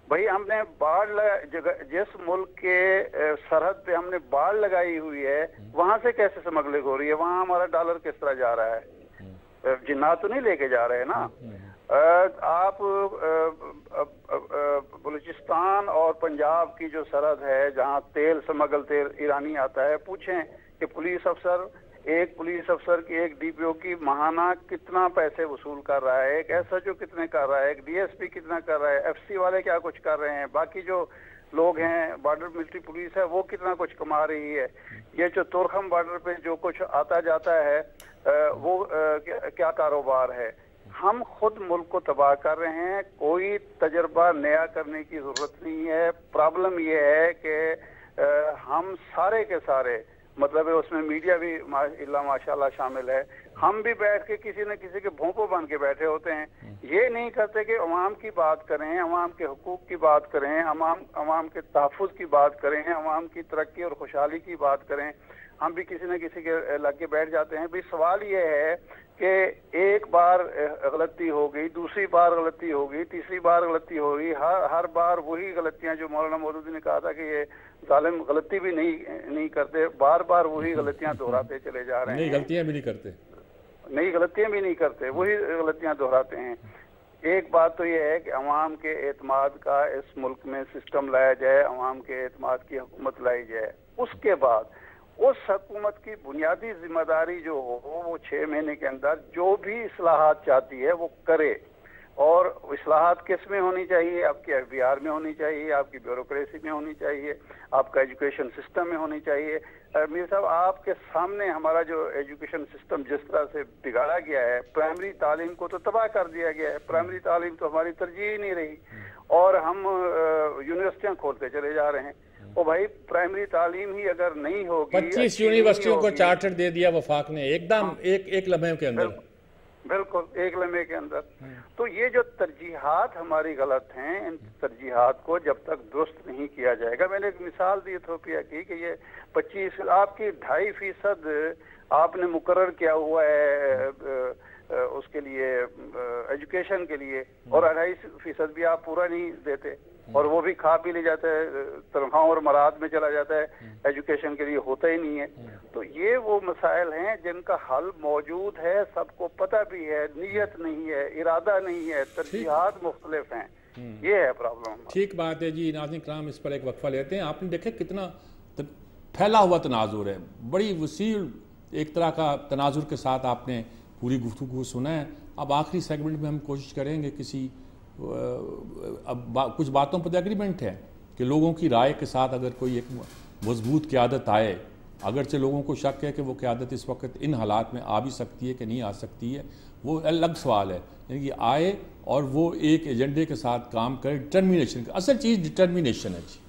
بھائی ہم نے جس ملک کے سرحد پہ ہم نے باڑ لگائی ہوئی ہے، وہاں سے کیسے سمگلنگ ہو رہی ہے؟ وہاں ہمارا ڈالر کس طرح جا رہا ہے؟ جنات تو نہیں لے کے جا رہے نا۔ آپ بلوچستان اور پنجاب کی جو سرحد ہے، جہاں تیل سمگل تیل ایرانی آتا ہے، پوچھیں کہ ایک پولیس افسر کی ایک ڈی پی او کی ماہانہ کتنا پیسے وصول کر رہا ہے، ایک ایس ایچ او کتنے کر رہا ہے، ایک ڈی ایس پی کتنا کر رہا ہے، ایف سی والے کیا کچھ کر رہے ہیں، باقی جو لوگ ہیں بارڈر ملٹری پولیس ہے وہ کتنا کچھ کما رہی ہے، یہ جو تورخم بارڈر پہ جو کچھ آتا جاتا ہے وہ کیا کاروبار ہے۔ ہم خود ملک کو تباہ کر رہے ہیں، کوئی تجربہ نیا کرنے کی ضرورت نہیں ہے۔ پرابلم یہ ہے کہ ہم سارے کے سارے، مطلب اس میں میڈیا بھی اللہ ماشاءاللہ شامل ہے، ہم بھی بیٹھ کے کسی نہ کسی کے بھونپوں بن کے بیٹھے ہوتے ہیں، یہ نہیں کرتے کہ عوام کی بات کریں، عوام کے حقوق کی بات کریں، عوام کے تحفظ کی بات کریں، عوام کی ترقی اور خوشحالی کی بات کریں۔ ہم بھی کسی نہ کسی کے لگ کے بیٹھ جاتے ہیں۔ بھی سوال یہ ہے کہ ایک بار غلطی ہو گئی، دوسری بار غلطی ہو گئی، تیسری بار غلطی ہو گئی، ہر بار وہی غلطیاں جو مولانا مودودی نے کہا تھا کہ یہ ظالم غلطی بھی نہیں کرتے، بار بار وہی غلطیاں دہراتے چلے جا رہے ہیں۔ نئی غلطیاں بھی نہیں کرتے، وہی غلطیاں دہراتے ہیں۔ ایک بات تو یہ ہے کہ عوام کے اعتماد کا اس ملک میں سسٹم لایا جائے، عوام کے اعتماد کی حکومت لائی جائے، اس کے بعد اس حکومت کی بنیادی ذمہ داری جو ہو وہ 6 مہینے کے اندر جو بھی اصلاحات چاہتی ہے وہ کرے۔ اور اصلاحات کس میں ہونی چاہیے؟ آپ کے ایف بی آر میں ہونی چاہیے، آپ کی بیوروکریسی میں ہونی چاہیے، آپ کا ایجوکیشن سسٹم میں ہونی چاہیے۔ میر صاحب آپ کے سامنے ہمارا جو ایجوکیشن سسٹم جس طرح سے بگاڑا گیا ہے، پرائمری تعلیم کو تو تباہ کر دیا گیا ہے، پرائمری تعلیم تو ہماری ترجیح ہی نہیں رہی، اور ہم یونیورسٹیاں کھولتے چلے جا رہے ہیں۔ او بھائی پرائمری تعلیم ہی اگر نہیں ہوگی، 25 یونیورسٹیوں کو چارٹر دے دیا وفاق نے ایک دم ایک لمحے کے اندر، بالکل ایک لمحے کے اندر۔ تو یہ جو ترجیحات ہماری غلط ہیں، ان ترجیحات کو جب تک درست نہیں کیا جائے گا، میں نے ایک مثال دی ایتھوپیا کی کہ یہ 25 آپ کی 2.5% آپ نے مقرر کیا ہوا ہے اس کے لیے ایجوکیشن کے لیے، اور 2.5% بھی آپ پورا نہیں دیتے، اور وہ بھی کھا پی لے جاتا ہے، تنخواہوں اور مراد میں چلا جاتا ہے، ایجوکیشن کے لیے ہوتا ہی نہیں ہے۔ تو یہ وہ مسائل ہیں جن کا حل موجود ہے، سب کو پتہ بھی ہے، نیت نہیں ہے، ارادہ نہیں ہے، ترجیحات مختلف ہیں، یہ ہے پرابلم۔ ٹھیک بات ہے جی۔ ناظرین کرام، اس پر ایک وقفہ لیتے ہیں۔ آپ نے دیکھا کتنا پھیلا ہوا تناظر ہے، بڑی وسیع ایک طرح کا تناظر کے ساتھ آپ نے پوری گفتگو سنا ہے۔ اب آخری سیگمنٹ میں ہم کوشش کریں گے کسی اب کچھ باتوں پر ایگریمنٹ ہے کہ لوگوں کی رائے کے ساتھ اگر کوئی ایک مضبوط قیادت آئے، اگرچہ لوگوں کو شک ہے کہ وہ قیادت اس وقت ان حالات میں آ بھی سکتی ہے کہ نہیں آ سکتی ہے، وہ الگ سوال ہے، یعنی کہ آئے اور وہ ایک ایجنڈے کے ساتھ کام کرے، ڈٹرمینیشن کا اصل چیز ڈٹرمینیشن ہے جی۔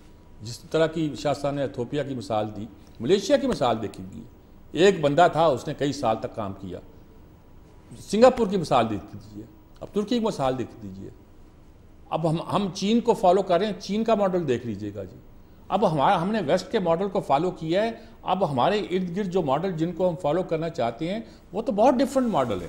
جس طرح کی شاہ صاحب نے ایتھوپیا کی مثال دی، ملیشیا کی مثال دیکھی گئی، ایک بندہ تھا اس نے کئی سال تک کام کیا۔ سنگاپور کی مثال دیکھ دیجیے، اب ترکی کی مثال دیکھ دیجیے، اب ہم چین کو فالو کر رہے ہیں، چین کا ماڈل دیکھ لیجئے گا جی۔ اب ہم نے ویسٹ کے ماڈل کو فالو کیا ہے، اب ہمارے ارد گرد جو ماڈل جن کو ہم فالو کرنا چاہتے ہیں وہ تو بہت ڈیفرنٹ ماڈل ہے،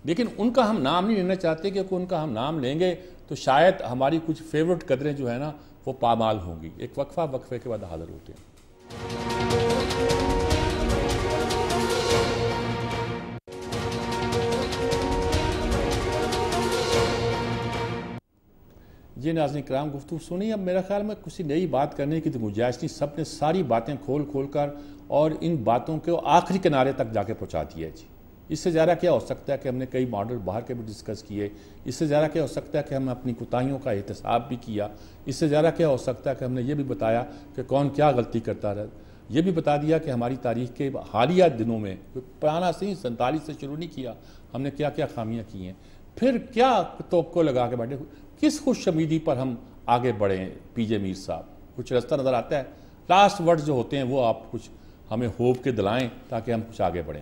لیکن ان کا ہم نام نہیں لینا چاہتے، کیونکہ ان کا ہم نام لیں گے تو شاید ہماری کچھ فیورٹ قدریں جو ہے نا وہ پامال ہوں گی۔ ایک وقفے کے بعد حاضر ہوتے ہیں۔ یہ ناظرین کرام گفتگو سنی، اب میرا خیال میں کسی نئی بات کرنے کی تو گنجائش نہیں، سب نے ساری باتیں کھول کر اور ان باتوں کو آخری کنارے تک جا کے پہنچا دیا ہے جی۔ اس سے زیادہ کیا ہو سکتا ہے کہ ہم نے کئی ماڈل باہر کے بھی ڈسکس کیے، اس سے زیادہ کیا ہو سکتا ہے کہ ہم نے اپنی کوتاہیوں کا احتساب بھی کیا، اس سے زیادہ کیا ہو سکتا ہے کہ ہم نے یہ بھی بتایا کہ کون کیا غلطی کرتا رہا، یہ بھی بتا دیا کہ ہماری تاریخ کے حالیہ دنوں میں، پرانا سے 47 سے شروع نہیں کیا، ہم نے کیا کیا خامیاں کی ہیں، پھر کیا توقع لگا کے بیٹھے، کس خوش امیدی پر ہم آگے بڑھے ہیں۔ پی جے میر صاحب کچھ رستہ نظر آتا ہے؟ لاسٹ ورڈ جو ہوتے ہیں وہ آپ کچھ ہمیں ہوپ کے دلائیں تاکہ ہم کچھ آگے بڑھیں۔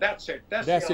That's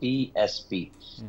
PSP,